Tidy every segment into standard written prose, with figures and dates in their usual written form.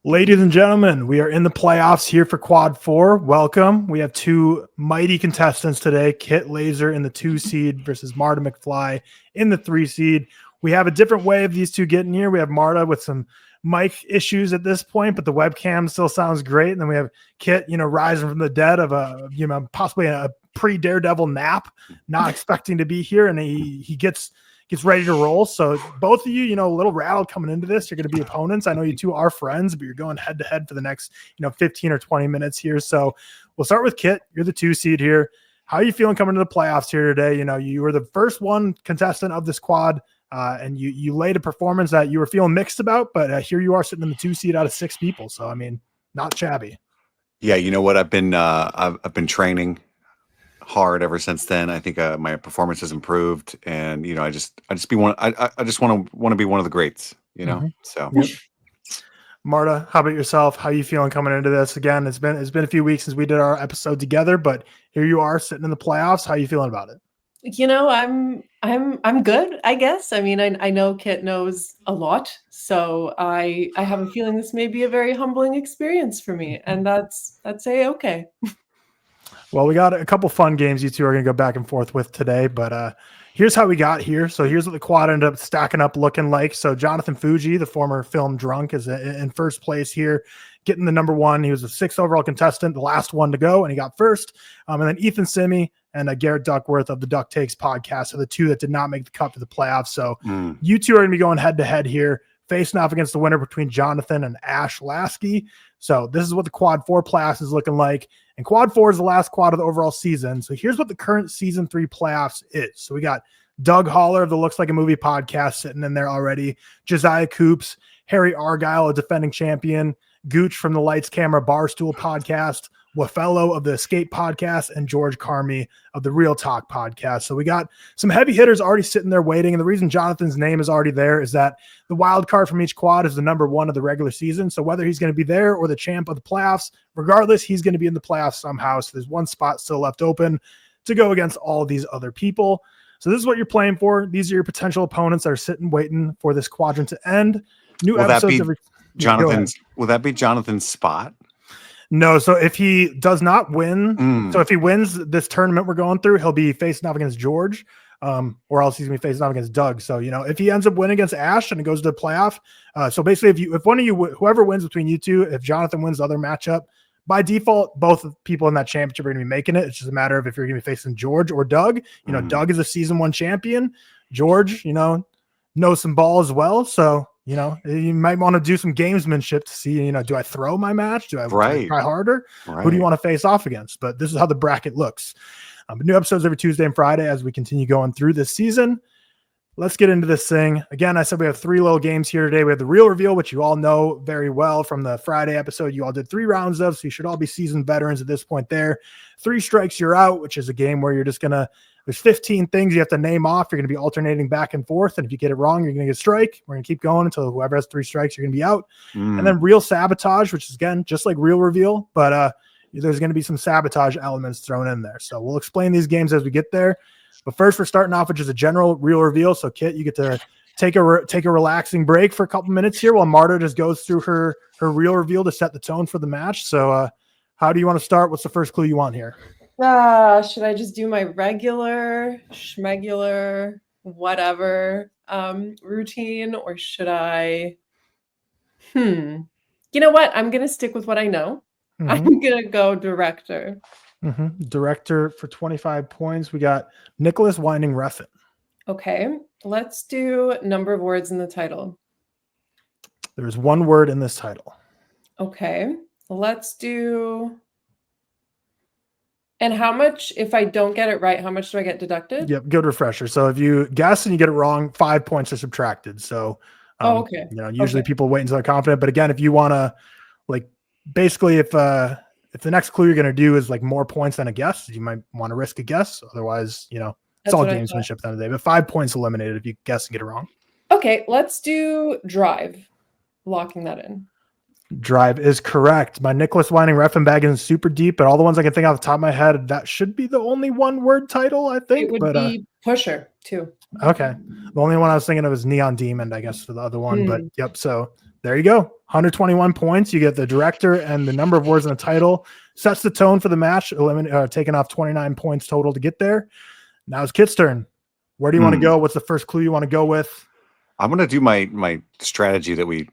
Ladies and gentlemen, we are in the playoffs here for Quad 4. Welcome. We have two mighty contestants today, Kit Lazer in the 2 seed versus Marta McFly in the 3 seed. We have a different way of these two getting here. We have Marta with some mic issues at this point, but the webcam still sounds great. And then we have Kit, rising from the dead of possibly a pre-Daredevil nap, not expecting to be here, and he gets ready to roll. So both of you, a little rattled coming into this. You're going to be opponents. I know you two are friends, but you're going head to head for the next, 15 or 20 minutes here. So we'll start with Kit. You're the 2 seed here. How are you feeling coming to the playoffs here today? You were the first one contestant of this quad, and you laid a performance that you were feeling mixed about, but here you are sitting in the 2 seed out of 6 people. So, not shabby. Yeah. You know what? I've been training hard ever since then. I think my performance has improved, and I just want to be one of the greats. So. Yep. Marta, how about yourself? How are you feeling coming into this? Again, it's been a few weeks since we did our episode together, but here you are sitting in the playoffs. How are you feeling about it? I'm good, I guess. I know Kit knows a lot, so I have a feeling this may be a very humbling experience for me, and that's okay. Well, we got a couple fun games you two are going to go back and forth with today, but here's how we got here. So here's what the quad ended up stacking up looking like. So Jonathan Fuji, the former film drunk, is in first place here, getting the number 1. He was the 6th overall contestant, the last one to go, and he got first. And then Ethan Simi and Garrett Duckworth of the Duck Takes podcast are the 2 that did not make the cut for the playoffs. So you two are going to be going head to head here, facing off against the winner between Jonathan and Ash Lasky. So this is what the Quad 4 playoffs is looking like. And Quad 4 is the last quad of the overall season. So here's what the current Season 3 playoffs is. So we got Doug Holler of the Looks Like a Movie podcast sitting in there already. Josiah Coops, Harry Argyle, a defending champion, Gooch from the Lights Camera Barstool podcast, Wafello of the Escape podcast, and George Carmi of the ReelTok podcast. So we got some heavy hitters already sitting there waiting. And the reason Jonathan's name is already there is that the wild card from each quad is the number 1 of the regular season. So whether he's going to be there or the champ of the playoffs, regardless, he's going to be in the playoffs somehow. So there's one spot still left open to go against all of these other people. So this is what you're playing for. These are your potential opponents that are sitting waiting for this quadrant to end. Will that be Jonathan's spot? No, so if he does not win, so if he wins this tournament we're going through, he'll be facing off against George, or else he's going to be facing off against Doug. So, if he ends up winning against Ash and it goes to the playoff, so basically if one of you, whoever wins between you two, if Jonathan wins the other matchup, by default, both people in that championship are going to be making it. It's just a matter of if you're going to be facing George or Doug. Doug is a Season 1 champion. George, knows some ball as well. So, you might want to do some gamesmanship to see, do I throw my match? Do I try harder? Right. Who do you want to face off against? But this is how the bracket looks. New episodes every Tuesday and Friday as we continue going through this season. Let's get into this thing. Again, I said we have 3 little games here today. We have the Real Reveal, which you all know very well from the Friday episode. You all did 3 rounds of, so you should all be seasoned veterans at this point there. 3 strikes, you're out, which is a game where you're just going to there's 15 things you have to name off. You're going to be alternating back and forth. And if you get it wrong, you're going to get a strike. We're going to keep going until whoever has 3 strikes, you're going to be out. And then Real Sabotage, which is, again, just like Real Reveal, but there's going to be some sabotage elements thrown in there. So we'll explain these games as we get there. But first, we're starting off with just a general Real Reveal. So, Kit, you get to take a relaxing break for a couple minutes here while Marta just goes through her Real Reveal to set the tone for the match. So how do you want to start? What's the first clue you want here? Should I just do my regular, schmegular, whatever routine, or should I? You know what? I'm going to stick with what I know. I'm going to go director. Director for 25 points. We got Nicholas Winding Refn. Okay. Let's do number of words in the title. There's 1 word in this title. Okay. Let's do... And how much, if I don't get it right, how much do I get deducted? Yep, good refresher. So if you guess and you get it wrong, 5 points are subtracted. So, okay. Usually people wait until they're confident. But again, if you want to, basically if the next clue you're going to do is more points than a guess, you might want to risk a guess. Otherwise, it's all gamesmanship at the end of the day. But 5 points eliminated if you guess and get it wrong. Okay, let's do drive. Locking that in. Drive is correct. My Nicholas Winding Refn bag is super deep, but all the ones I can think off the top of my head, that should be the only 1 word title, I think. It would be Pusher, too. Okay. The only one I was thinking of is Neon Demon, I guess, for the other one. But yep, so There you go. 121 points. You get the director and the number of words in the title. Sets the tone for the match, taking off 29 points total to get there. Now it's Kit's turn. Where do you want to go? What's the first clue you want to go with? I'm going to do my strategy that we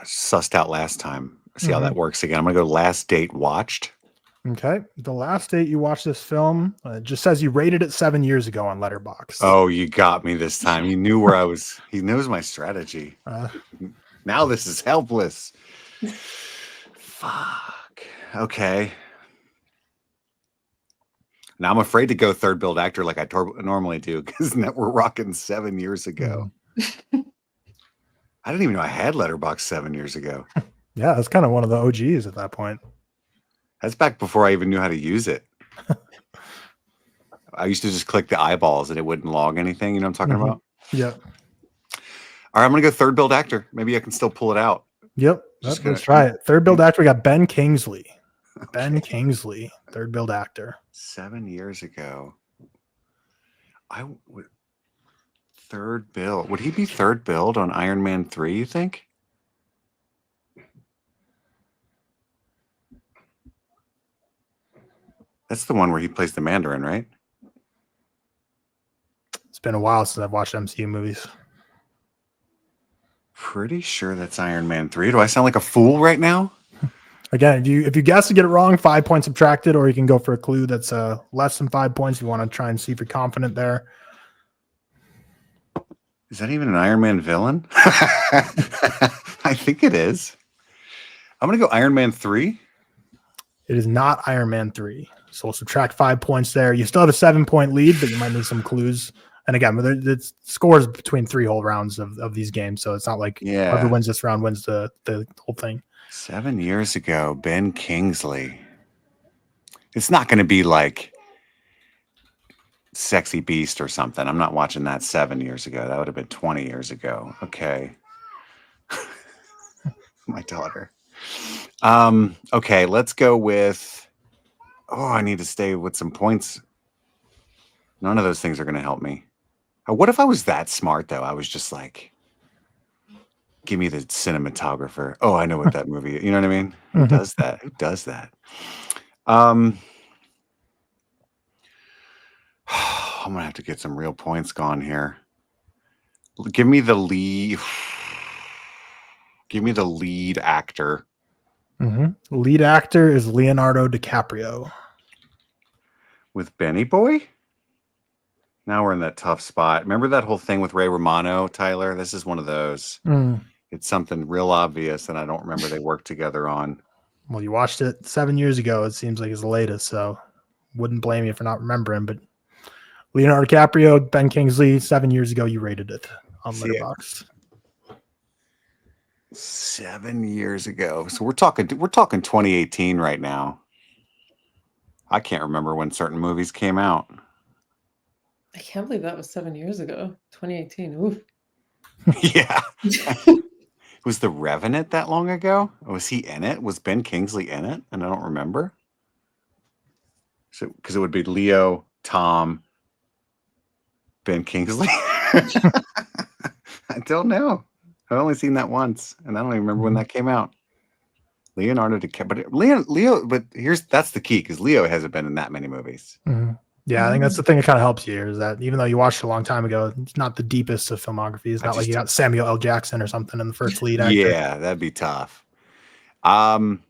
sussed out last time. See how that works again. I'm going to go last date watched. Okay. The last date you watched this film, it just says you rated it 7 years ago on Letterboxd. Oh, you got me this time. You knew where I was. He knows my strategy. Now this is helpless. Fuck. Okay. Now I'm afraid to go third build actor like I normally do because we're rocking 7 years ago. I didn't even know I had Letterboxd 7 years ago. Yeah, that's kind of one of the OGs at that point. That's back before I even knew how to use it. I used to just click the eyeballs and it wouldn't log anything. You know what I'm talking about? Yeah. All right, I'm going to go third build actor. Maybe I can still pull it out. Yep. Let's try it. Third build actor, we got Ben Kingsley. Okay. Ben Kingsley, third build actor. 7 years ago. Third build. Would he be third build on Iron Man 3, you think? That's the one where he plays the Mandarin, right? It's been a while since I've watched MCU movies. Pretty sure that's Iron Man 3. Do I sound like a fool right now? Again, if you guess to get it wrong, 5 points subtracted, or you can go for a clue that's less than 5 points if you want to try and see if you're confident there. Is that even an Iron Man villain? I think it is. I'm going to go Iron Man 3. It is not Iron Man 3. So we'll subtract 5 points there. You still have a 7-point lead, but you might need some clues. And again, the scores between 3 whole rounds of these games. So it's not like whoever wins this round wins the whole thing. 7 years ago, Ben Kingsley. It's not going to be like Sexy Beast or something. I'm not watching that 7 years ago. That would have been 20 years ago. Okay. My daughter. Okay, let's go with... Oh, I need to stay with some points. None of those things are going to help me. What if I was that smart, though? I was just like, give me the cinematographer. Oh, I know what that movie is. You know what I mean? Who does that? Who does that? I'm going to have to get some real points gone here. Give me the lead. Give me the lead actor. Lead actor is Leonardo DiCaprio. With Benny Boy? Now we're in that tough spot. Remember that whole thing with Ray Romano, Tyler? This is one of those. It's something real obvious, and I don't remember they worked together on. Well, you watched it 7 years ago. It seems like it's the latest, so wouldn't blame you for not remembering. But Leonardo DiCaprio, Ben Kingsley, 7 years ago, you rated it on Letterboxd. 7 years ago. So we're talking 2018 right now. I can't remember when certain movies came out. I can't believe that was 7 years ago. 2018. Oof. Yeah. Was The Revenant that long ago? Was he in it? Was Ben Kingsley in it? And I don't remember. So because it would be Leo, Tom, Ben Kingsley. I don't know. I've only seen that once, and I don't even remember when that came out. Leonardo DiCaprio, but that's the key, because Leo hasn't been in that many movies. Yeah, I think that's the thing that kind of helps you here, is that even though you watched it a long time ago, it's not the deepest of filmography. It's not like you got Samuel L. Jackson or something in the first lead actor. Yeah, that'd be tough. I'm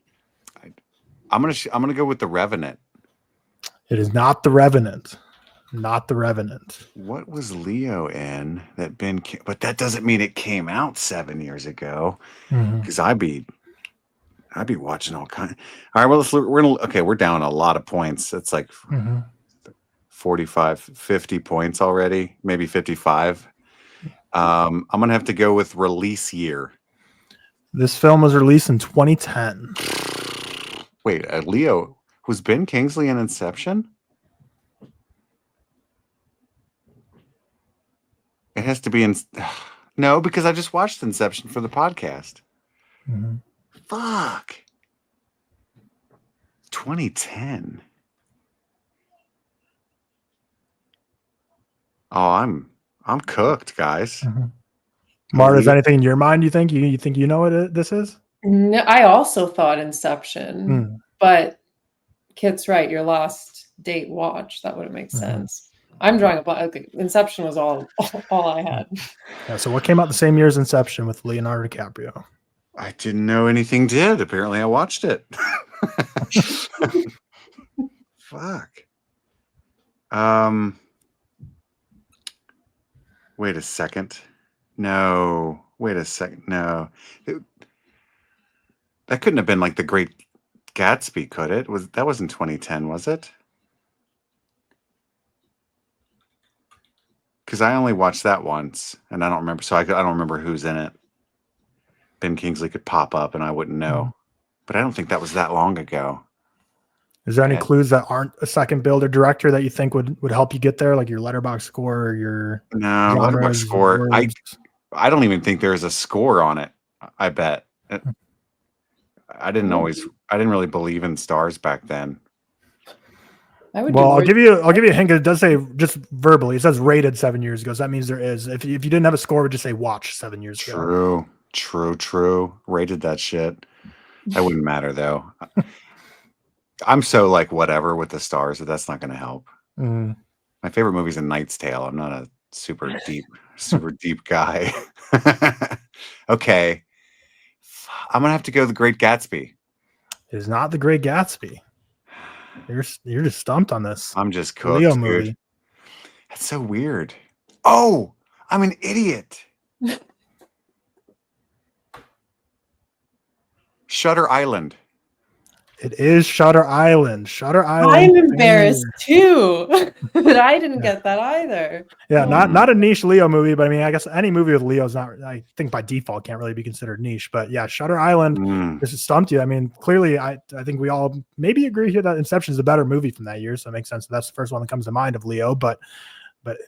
gonna go with The Revenant. It is not The Revenant. Not The Revenant. What was Leo in that but that doesn't mean it came out 7 years ago, because I'd be watching all kinds. All right, well, we're down a lot of points. It's like 45, 50 points already, maybe 55. I'm gonna have to go with release year. This film was released in 2010. Wait, Leo, was Ben Kingsley in Inception? It has to be in. No, because I just watched Inception for the podcast. Fuck. 2010. Oh, I'm cooked, guys. Marta, is anything in your mind? You think you know what this is? No, I also thought Inception, but Kit's right. Your last date watch, that wouldn't make sense. I'm drawing a blank. Okay, Inception was all I had. Yeah. So what came out the same year as Inception with Leonardo DiCaprio? I didn't know anything did. Apparently, I watched it. Fuck. Wait a second. No. Wait a second. No. That couldn't have been like The Great Gatsby, could it? That wasn't 2010, was it? Because I only watched that once, and I don't remember. So I don't remember who's in it. Ben Kingsley could pop up, and I wouldn't know. But I don't think that was that long ago. Is there any clues that aren't a second builder director that you think would help you get there, like your Letterboxd score or your Letterboxd score? I don't even think there's a score on it. I bet. I didn't really believe in stars back then. I'll give you a hint. It does say just verbally. It says rated 7 years ago. So that means there is. If you didn't have a score, it would just say watch 7 years ago. True. Rated that shit. That wouldn't matter though. I'm so like whatever with the stars that that's not going to help. My favorite movie's A Knight's Tale. I'm not a super deep guy. Okay. I'm going to have to go The Great Gatsby. It is not The Great Gatsby. You're just stumped on this. I'm just cooked, Leo dude. movie. That's so weird. Oh, I'm an idiot. Shutter Island. It is Shutter Island. Shutter Island. I'm embarrassed too that I didn't get that either. Yeah, not a niche Leo movie, but I mean, I guess any movie with Leo's not. I think by default can't really be considered niche. But yeah, Shutter Island. This has stumped you. I mean, clearly, I think we all maybe agree here that Inception is a better movie from that year, so it makes sense. That's the first one that comes to mind of Leo. But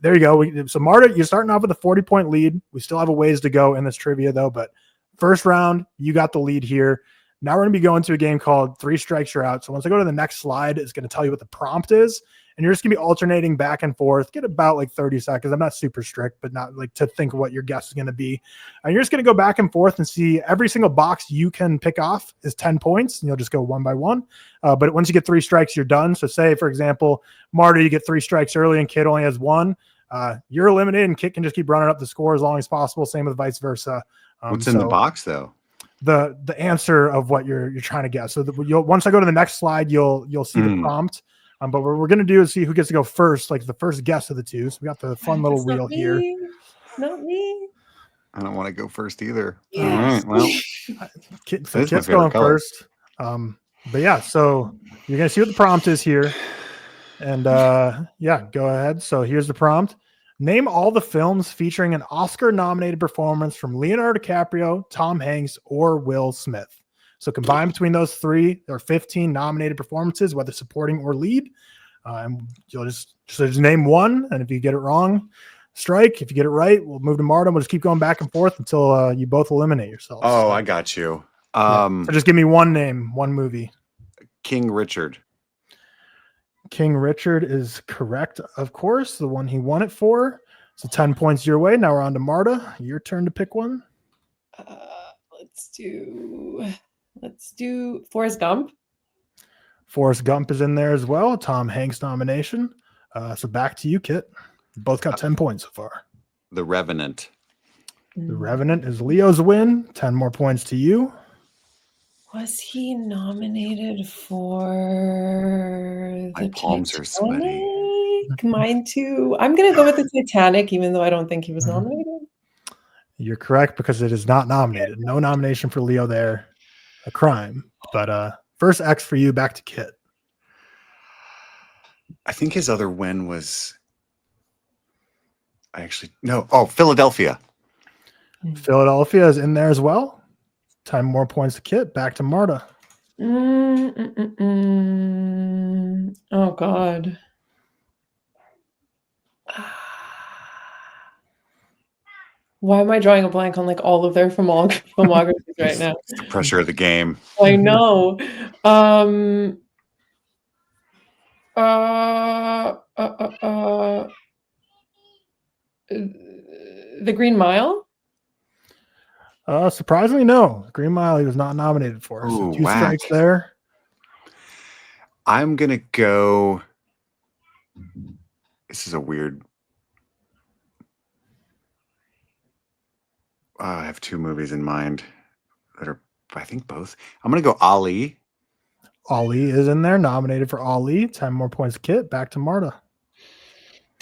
there you go. So Marta, you're starting off with a 40-point lead. We still have a ways to go in this trivia though. But first round, you got the lead here. Now we're going to be going to a game called 3 Strikes You're Out. So once I go to the next slide, it's going to tell you what the prompt is. And you're just going to be alternating back and forth. Get about like 30 seconds. I'm not super strict, but not like to think of what your guess is going to be. And you're just going to go back and forth and see every single box you can pick off is 10 points. And you'll just go one by one. But once you get 3 strikes, you're done. So say, for example, Marta, you get 3 strikes early and Kit only has 1. You're eliminated and Kit can just keep running up the score as long as possible. Same with vice versa. What's in the box though? The answer of what you're trying to guess. So once I go to the next slide, you'll see the prompt. But what we're going to do is see who gets to go first, like the first guess of the two. So we got the fun little wheel here. Not me. I don't want to go first either. Yes. All right. Well, Kit's going first. But yeah, so you're going to see what the prompt is here. And yeah, go ahead. So here's the prompt. Name all the films featuring an Oscar-nominated performance from Leonardo DiCaprio, Tom Hanks, or Will Smith. So combined between those 3, there are 15 nominated performances, whether supporting or lead. And you'll just name one, and if you get it wrong, strike. If you get it right, we'll move to Marta. We'll just keep going back and forth until you both eliminate yourselves. Oh, I got you. So just give me one name, one movie. King Richard. King Richard is correct, of course, the one he won it for. So 10 points your way. Now we're on to Marta. Your turn to pick one. Let's do Forrest Gump. Forrest Gump is in there as well. Tom Hanks nomination. So back to you, Kit. You both got 10 points so far. The Revenant. The Revenant is Leo's win. 10 more points to you. Was he nominated for My palms are sweaty. Mine too. I'm going to go with the Titanic, even though I don't think he was nominated. You're correct because it is not nominated. No nomination for Leo there. A crime. But first X for you. Back to Kit. I think his other win was... Philadelphia. Philadelphia is in there as well. 10 more points to Kit. Back to Marta. Oh, God. Why am I drawing a blank on like all of their filmographies right now? It's the pressure of the game. I know. The Green Mile? Surprisingly, no. Green Mile he was not nominated for. So Ooh, 2 whack. strikes there. I'm gonna go. This is a weird. I have 2 movies in mind that are, I think, both. I'm gonna go Ali. Ali is in there, nominated for Ali. 10 more points, Kit. Back to Marta.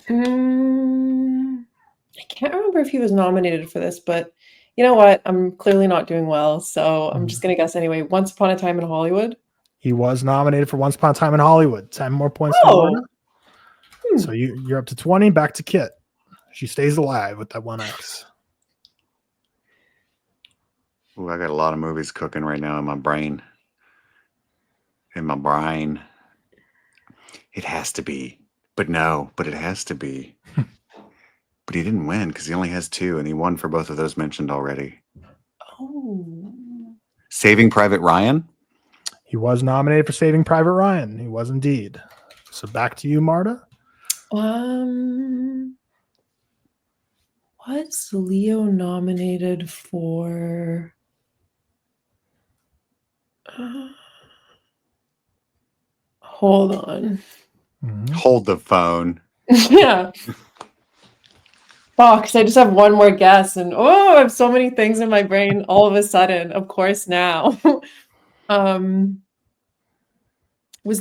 I can't remember if he was nominated for this, but you know what? I'm clearly not doing well, so I'm just going to guess anyway. Once Upon a Time in Hollywood. He was nominated for Once Upon a Time in Hollywood. 10 more points to Marta. So you're up to 20. Back to Kit. She stays alive with that 1X. Ooh, I got a lot of movies cooking right now in my brain. It has to be. But it has to be. But he didn't win because he only has 2, and he won for both of those mentioned already. Oh. Saving Private Ryan? He was nominated for Saving Private Ryan. He was indeed. So back to you, Marta. Was Leo nominated for? Hold on. Hold the phone. Yeah. Because I just have one more guess, and I have so many things in my brain all of a sudden. Of course, now. Was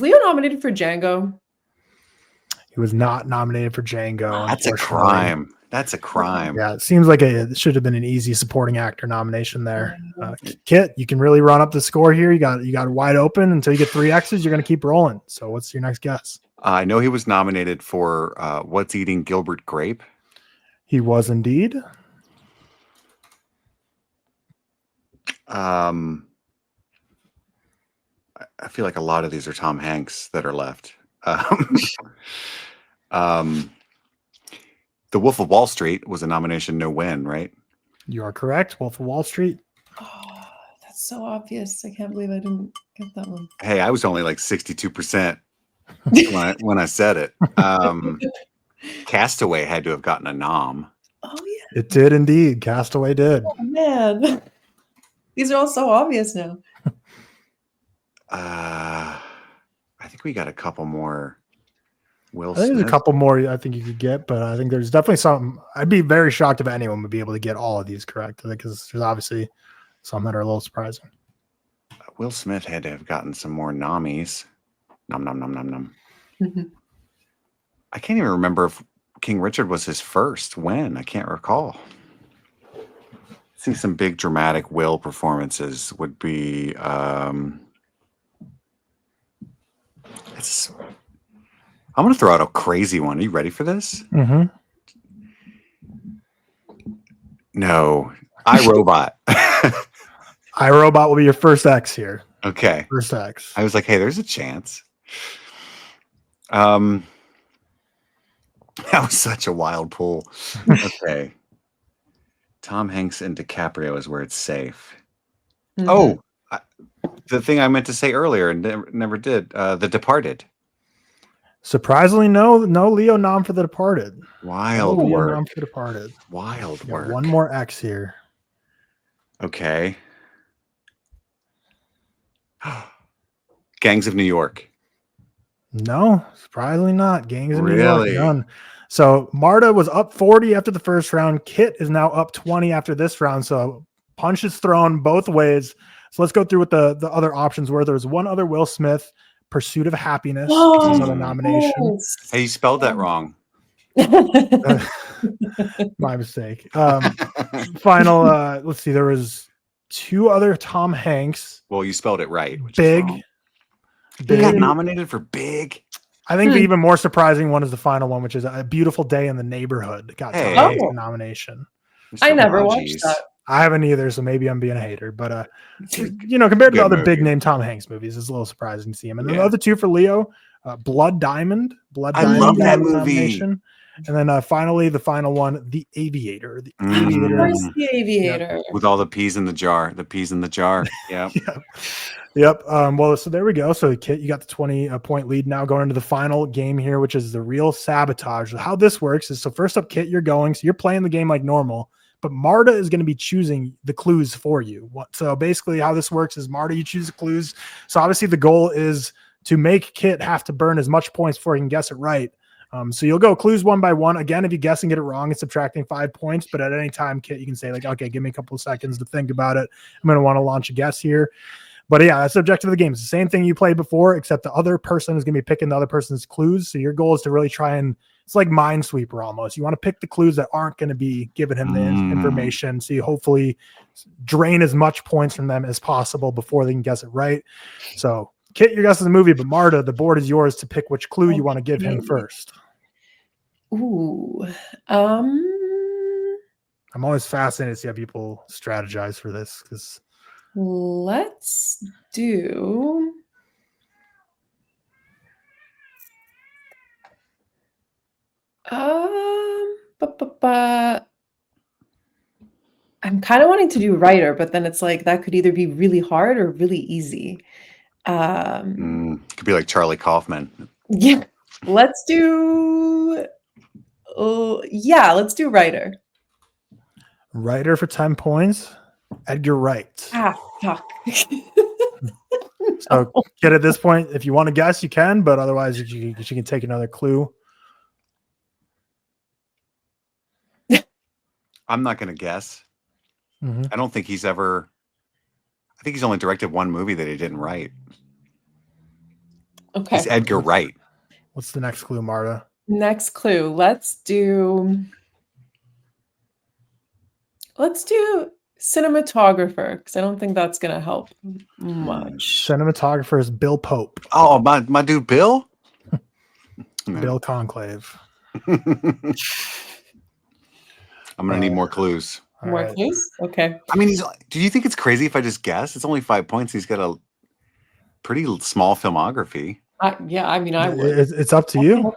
Leo nominated for Django? He was not nominated for Django. That's a crime. That's a crime. Yeah, it seems like it should have been an easy supporting actor nomination there. Kit, you can really run up the score here. You got it wide open until you get 3 X's. You're going to keep rolling. So what's your next guess? I know he was nominated for What's Eating Gilbert Grape. He was indeed. I feel like a lot of these are Tom Hanks that are left. The Wolf of Wall Street was a nomination, no win, right? You are correct. Wolf of Wall Street. Oh, that's so obvious. I can't believe I didn't get that one. Hey, I was only like 62% when I said it. Castaway had to have gotten a nom. Oh, yeah. It did indeed. Castaway did. Oh, man. These are all so obvious now. I think we got a couple more. I think there's a couple more I think you could get, but I think there's definitely some. I'd be very shocked if anyone would be able to get all of these correct because there's obviously some that are a little surprising. Will Smith had to have gotten some more nommies. Nom, nom, nom, nom, nom. I can't even remember if King Richard was his first. When? I can't recall. See some big dramatic Will performances would be I'm going to throw out a crazy one. Are you ready for this? Mm-hmm. No. iRobot. iRobot will be your first X here. Okay. First X. I was like, hey, there's a chance. That was such a wild pull. Okay. Tom Hanks and DiCaprio is where it's safe. The thing I meant to say earlier and never did. The Departed. Surprisingly, no Leo nom for The Departed. Wild work. Leo nom for The Departed. Wild work. One more X here. Okay. Gangs of New York. No, surprisingly not. Gangs of New Really? York. None. So Marta was up 40 after the first round. Kit is now up 20 after this round. So punches thrown both ways. So let's go through what the other options were. There was one other Will Smith, Pursuit of Happiness. This is another nomination. Hey, you spelled that wrong. My mistake. Final, let's see. There was 2 other Tom Hanks. Well, you spelled it right. Which Big. Is Big. Got nominated for Big. I think the even more surprising one is the final one, which is A Beautiful Day in the Neighborhood. Got Tom Hanks a nomination. I never watched that. I haven't either, so maybe I'm being a hater. But compared to the other big name Tom Hanks movies, it's a little surprising to see him. And then the other 2 for Leo, Blood Diamond. I love that movie. And then finally, the final one, The Aviator. The Aviator. Where's The Aviator? Yep. With all the peas in the jar. The peas in the jar. Yeah. Yep. Well, so there we go. So Kit, you got the 20-point lead now going into the final game here, which is the real sabotage. How this works is, so first up, Kit, you're going. So you're playing the game like normal, but Marta is going to be choosing the clues for you. So basically how this works is Marta, you choose the clues. So obviously the goal is to make Kit have to burn as much points before he can guess it right. So you'll go clues one by one. Again, if you guess and get it wrong, it's subtracting 5 points. But at any time, Kit, you can say like, okay, give me a couple of seconds to think about it. I'm going to want to launch a guess here. But yeah, that's the objective of the game. It's the same thing you played before, except the other person is going to be picking the other person's clues. So your goal is to really try and it's like Minesweeper almost. You want to pick the clues that aren't going to be giving him the information. So you hopefully drain as much points from them as possible before they can guess it right. So Kit, your guess is a movie, but Marta, the board is yours to pick which clue you want to give him first. Ooh. I'm always fascinated to see how people strategize for this because let's do I'm kind of wanting to do writer, but then it's like that could either be really hard or really easy. Could be like Charlie Kaufman. Yeah. Let's do let's do writer. Writer for 10 points. Edgar Wright. Ah, fuck. So Kit, at this point, if you want to guess, you can, but otherwise you can take another clue. I'm not going to guess. I don't think he's ever. I think he's only directed one movie that he didn't write. Okay. He's Edgar Wright. What's the next clue, Marta? Next clue. Let's do cinematographer, because I don't think that's going to help much. Cinematographer is Bill Pope. Oh, my dude, Bill? Bill Conclave. I'm going to need more clues. More clues? Okay. I mean, do you think it's crazy if I just guess? It's only 5 points. He's got a pretty small filmography. Yeah, I mean, I would. It's up to you.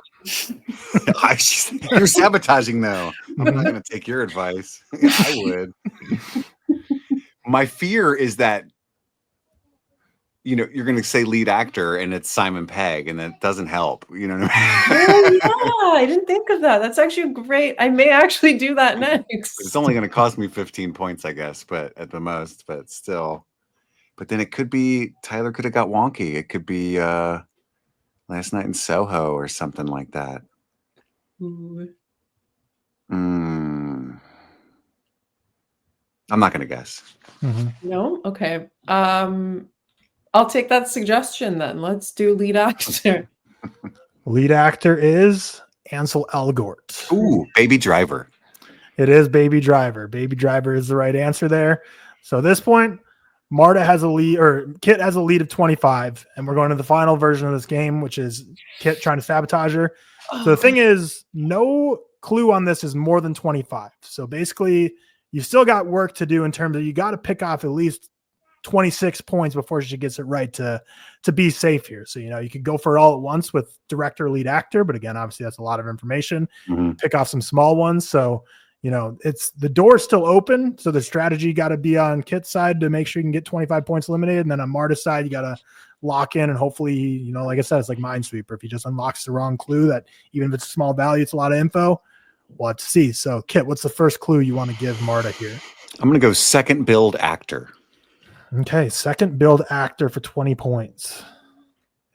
You're sabotaging, though. I'm not going to take your advice. I would. My fear is that, you're going to say lead actor and it's Simon Pegg, and that doesn't help. You know what I mean? Oh, yeah. I didn't think of that. That's actually great. I may actually do that next. It's only going to cost me 15 points, I guess, but at the most, but still. But then it could be, Tyler could have got wonky. It could be Last Night in Soho or something like that. Ooh. I'm not going to guess. No? Okay. I'll take that suggestion then. Let's do lead actor. Lead actor is Ansel Elgort. Ooh, Baby Driver. It is Baby Driver. Baby Driver is the right answer there. So at this point, Marta has a lead, or Kit has a lead of 25, and we're going to the final version of this game, which is Kit trying to sabotage her. So the thing is, no clue on this is more than 25. So basically, you've still got work to do in terms of you got to pick off at least 26 points before she gets it right to be safe here. So, you could go for it all at once with director, lead actor, but again, obviously that's a lot of information. Pick off some small ones. So, it's the door's still open. So the strategy got to be on Kit's side to make sure you can get 25 points eliminated. And then on Marta's side, you got to lock in and hopefully, like I said, it's like Minesweeper. If he just unlocks the wrong clue, that even if it's a small value, it's a lot of info. We'll have to see. So Kit, what's the first clue you want to give Marta here? I'm going to go second build actor. Okay. Second build actor for 20 points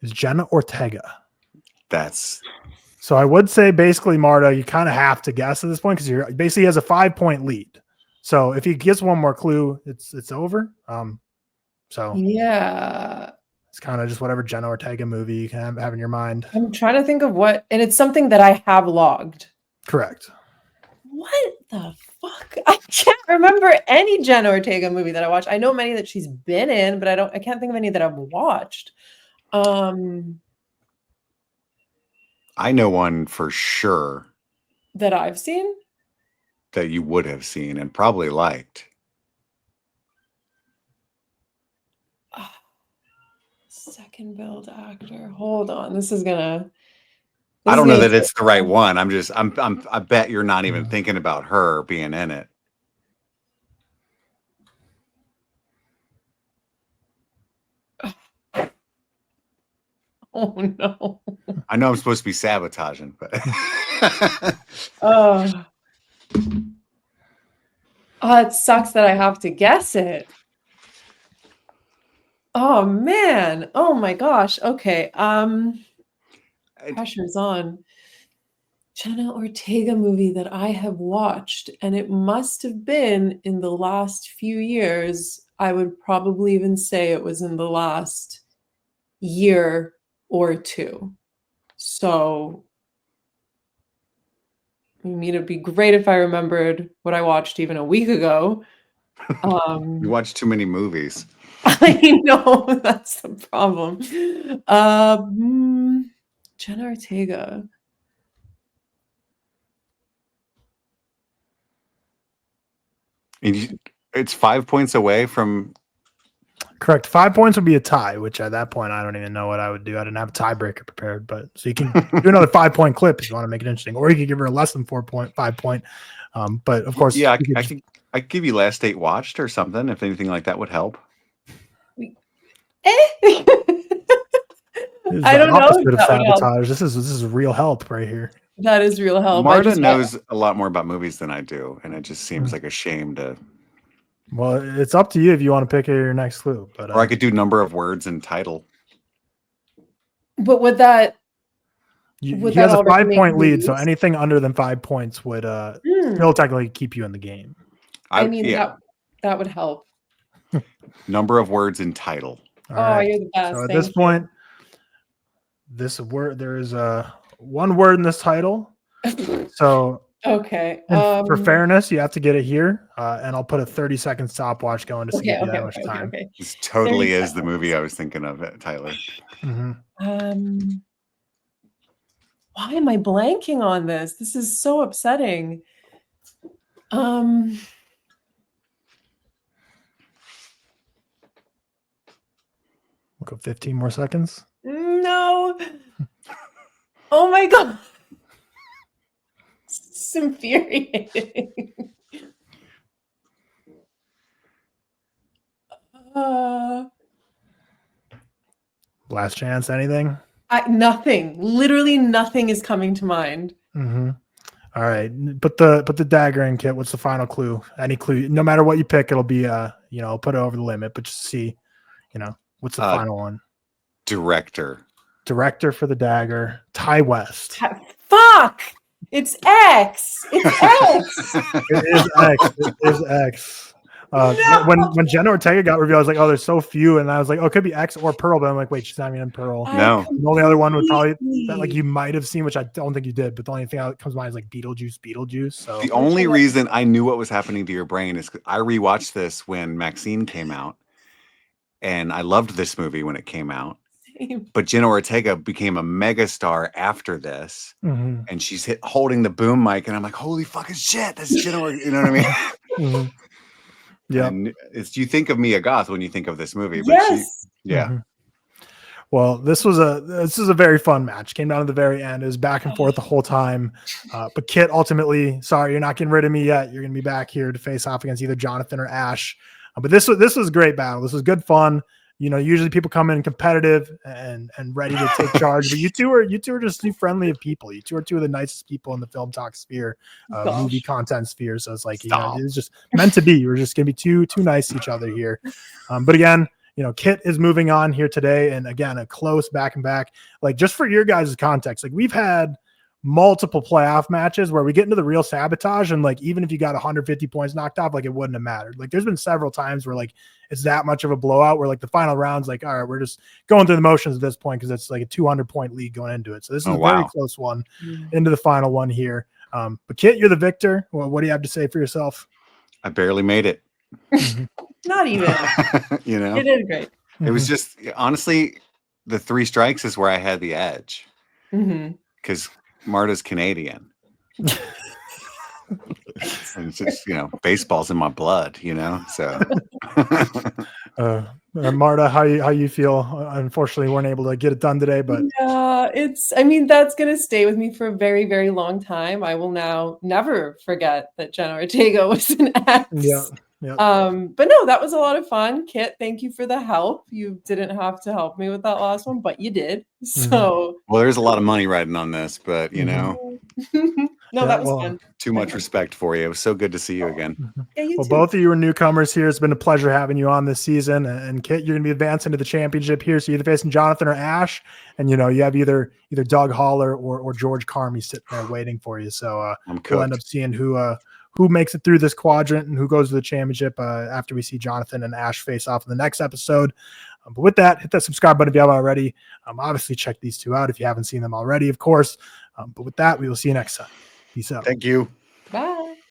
is Jenna Ortega. So I would say basically, Marta, you kind of have to guess at this point because you're basically has a 5-point lead. So if he gets one more clue, it's over. So yeah, it's kind of just whatever Jenna Ortega movie you can have in your mind. I'm trying to think of what, and it's something that I have logged. Correct. What the fuck? I can't remember any Jenna Ortega movie that I watched. I know many that she's been in, but I can't think of any that I've watched. I know one for sure that I've seen that you would have seen and probably liked. Second build actor. Hold on. This is I don't know that it's the right one. I bet you're not even thinking about her being in it. Oh no. I know I'm supposed to be sabotaging, but It sucks that I have to guess it. Oh man. Oh my gosh. Okay. Pressure's on. Jenna Ortega movie that I have watched, and it must have been in the last few years. I would probably even say it was in the last year or two. So, I mean, it'd be great if I remembered what I watched even a week ago. You watch too many movies. I know that's the problem. Jenna Ortega. And it's 5 points away from. Correct. 5 points would be a tie, which at that point I don't even know what I would do. I didn't have a tiebreaker prepared, but so you can do another 5 point clip if you want to make it interesting, or you could give her a less than 5 point. But of course, Yeah, I could give you last date watched or something if anything like that would help. I don't know. Opposite of sabotage. This is real help right here. That is real help. Marta knows a lot more about movies than I do, and it just seems like a shame to. Well, it's up to you if you want to pick your next clue. But or I could do number of words and title. But would that? He has a 5 point lead, so anything under than 5 points would still technically keep you in the game. I mean, that would help. Number of words and title. All right. You're the best. So at this point, there is one word in this title. So okay. For fairness, you have to get it here, and I'll put a 30-second stopwatch going to see that much time. Okay. This totally is the movie I was thinking of, Tyler. Mm-hmm. Why am I blanking on this? This is so upsetting. We'll go 15 more seconds. No. Oh my God. It's infuriating. Last chance, anything? Nothing. Literally nothing is coming to mind. Mm-hmm. All right. Put the dagger in, Kit. What's the final clue? Any clue? No matter what you pick, it'll be put it over the limit, but just see, what's the final one? Director for the dagger. Ty West. Fuck! It's X. It's X. It is X. It is X. No! When Jenna Ortega got revealed, I was like, oh, there's so few, and I was like, oh, it could be X or Pearl, but I'm like, wait, she's not even in Pearl. No. The only other one would probably that you might have seen, which I don't think you did, but the only thing that comes to mind is like Beetlejuice. So the only reason I knew what was happening to your brain is because I rewatched this when Maxine came out, and I loved this movie when it came out. But Jenna Ortega became a megastar after this, and she's holding the boom mic, and I'm like, holy fucking shit, that's Jenna Ortega. You know what I mean? Yeah. You think of Mia Goth when you think of this movie, but yes. Well, this is a very fun match. Came down to the very end. It was back and forth the whole time. But Kit ultimately, sorry, you're not getting rid of me yet. You're going to be back here to face off against either Jonathan or Ash. But this was a great battle. This was good fun. Usually people come in competitive and ready to take charge, but you two are just too friendly of people. You two are two of the nicest people in the film talk sphere, movie content sphere. So it's like, it's just meant to be. We're just going to be too nice to each other here. But again, Kit is moving on here today. And again, a close back and back, like just for your guys' context, like we've had multiple playoff matches where we get into the real sabotage, and like even if you got 150 points knocked off, like it wouldn't have mattered. Like there's been several times where like it's that much of a blowout where like the final round's like, all right, we're just going through the motions at this point because it's like a 200-point lead going into it. So this is a very close one into the final one here. But Kit, you're the victor. Well, what do you have to say for yourself? I barely made it. Not even. You did great. It was just honestly the 3 strikes is where I had the edge because Marta's Canadian. And it's just, baseball's in my blood, so. Marta, how you feel? Unfortunately, weren't able to get it done today, but yeah, that's going to stay with me for a very, very long time. I will now never forget that Jenna Ortega was an X. Yeah. But no, that was a lot of fun. Kit, thank you for the help. You didn't have to help me with that last one, but you did. So well, there's a lot of money riding on this, but No, that was fun. Too much respect for you. It was so good to see you again. Yeah, you Well, too. both of you are newcomers here. It's been a pleasure having you on this season. And Kit, you're going to be advancing to the championship here. So you're either facing Jonathan or Ash. And, you know, you have either Doug Holler or George Carmy sitting there waiting for you. So we'll end up seeing who makes it through this quadrant and who goes to the championship after we see Jonathan and Ash face off in the next episode. But with that, hit that subscribe button if you haven't already. Obviously, check these two out if you haven't seen them already, of course. But with that, we will see you next time. Peace out. Thank you. Bye.